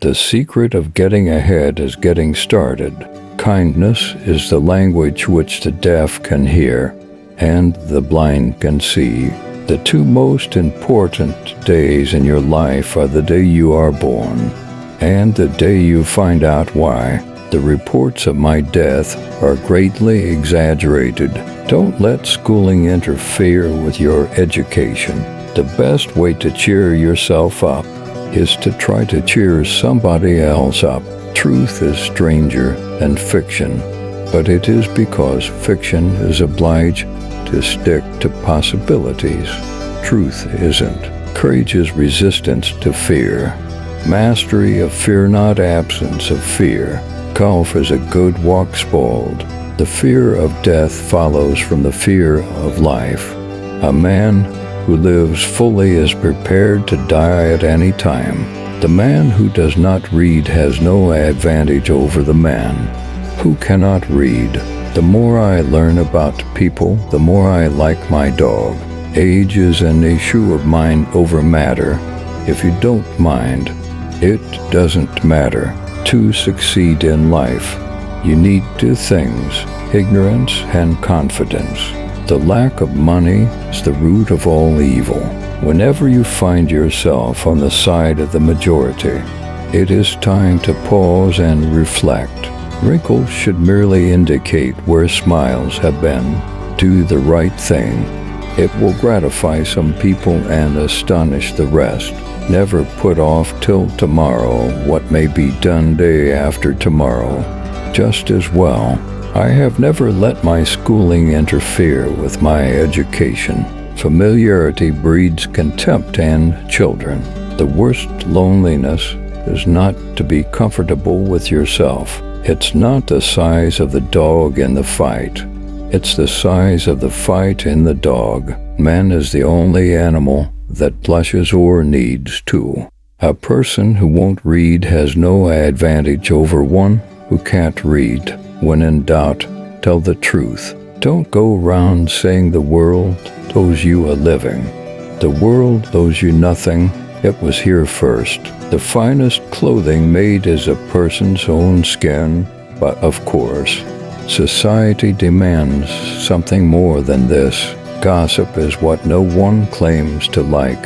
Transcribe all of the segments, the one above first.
The secret of getting ahead is getting started. Kindness is the language which the deaf can hear and the blind can see. The two most important days in your life are the day you are born and the day you find out why. The reports of my death are greatly exaggerated. Don't let schooling interfere with your education. The best way to cheer yourself up is to try to cheer somebody else up. Truth is stranger than fiction, but it is because fiction is obliged to stick to possibilities. Truth isn't. Courage is resistance to fear. Mastery of fear, not absence of fear. Golf is a good walk spoiled. The fear of death follows from the fear of life. A man who lives fully is prepared to die at any time. The man who does not read has no advantage over the man who cannot read. The more I learn about people, the more I like my dog. Age is an issue of mind over matter. If you don't mind, it doesn't matter. To succeed in life, you need two things: ignorance and confidence. The lack of money is the root of all evil. Whenever you find yourself on the side of the majority, it is time to pause and reflect. Wrinkles should merely indicate where smiles have been. Do the right thing. It will gratify some people and astonish the rest. Never put off till tomorrow what may be done day after tomorrow. Just as well, I have never let my schooling interfere with my education. Familiarity breeds contempt in children. The worst loneliness is not to be comfortable with yourself. It's not the size of the dog in the fight. It's the size of the fight in the dog. Man is the only animal that blushes or needs to. A person who won't read has no advantage over one who can't read. When in doubt, tell the truth. Don't go round saying the world owes you a living. The world owes you nothing. It was here first. The finest clothing made is a person's own skin, but of course, society demands something more than this. Gossip is what no one claims to like,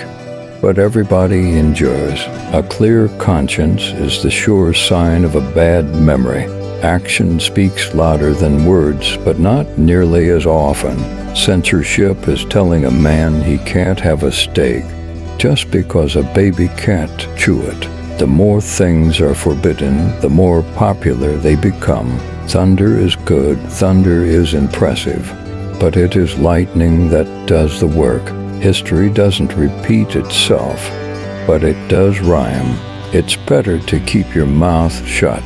but everybody enjoys. A clear conscience is the sure sign of a bad memory. Action speaks louder than words, but not nearly as often. Censorship is telling a man he can't have a steak just because a baby can't chew it. The more things are forbidden, the more popular they become. Thunder is good, thunder is impressive, but it is lightning that does the work. History doesn't repeat itself, but it does rhyme. It's better to keep your mouth shut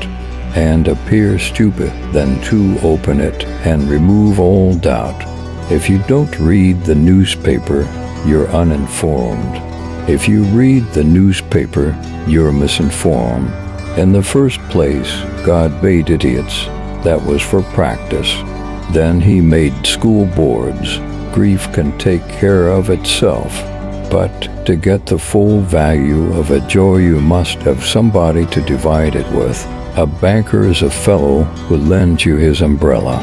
and appear stupid than to open it and remove all doubt. If you don't read the newspaper, you're uninformed. If you read the newspaper, you're misinformed. In the first place, God made idiots. That was for practice. Then he made school boards. Grief can take care of itself. But to get the full value of a joy, you must have somebody to divide it with. A banker is a fellow who lends you his umbrella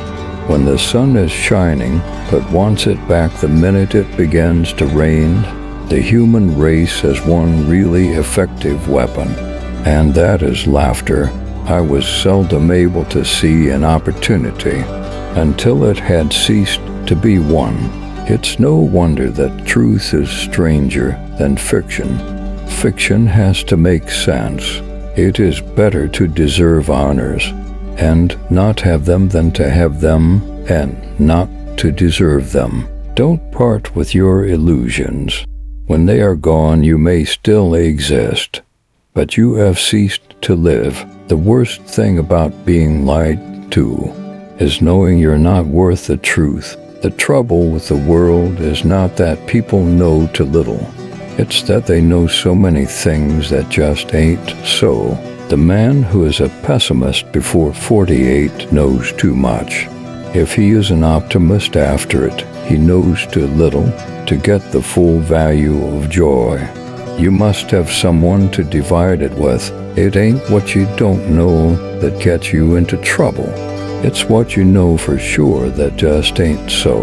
when the sun is shining, but wants it back the minute it begins to rain. The human race has one really effective weapon, and that is laughter. I was seldom able to see an opportunity until it had ceased to be one. It's no wonder that truth is stranger than fiction. Fiction has to make sense. It is better to deserve honors and not have them than to have them and not to deserve them. Don't part with your illusions. When they are gone, you may still exist, but you have ceased to live. The worst thing about being lied to is knowing you're not worth the truth. The trouble with the world is not that people know too little. It's that they know so many things that just ain't so. The man who is a pessimist before 48 knows too much. If he is an optimist after it, he knows too little to get the full value of joy. You must have someone to divide it with. It ain't what you don't know that gets you into trouble. It's what you know for sure that just ain't so.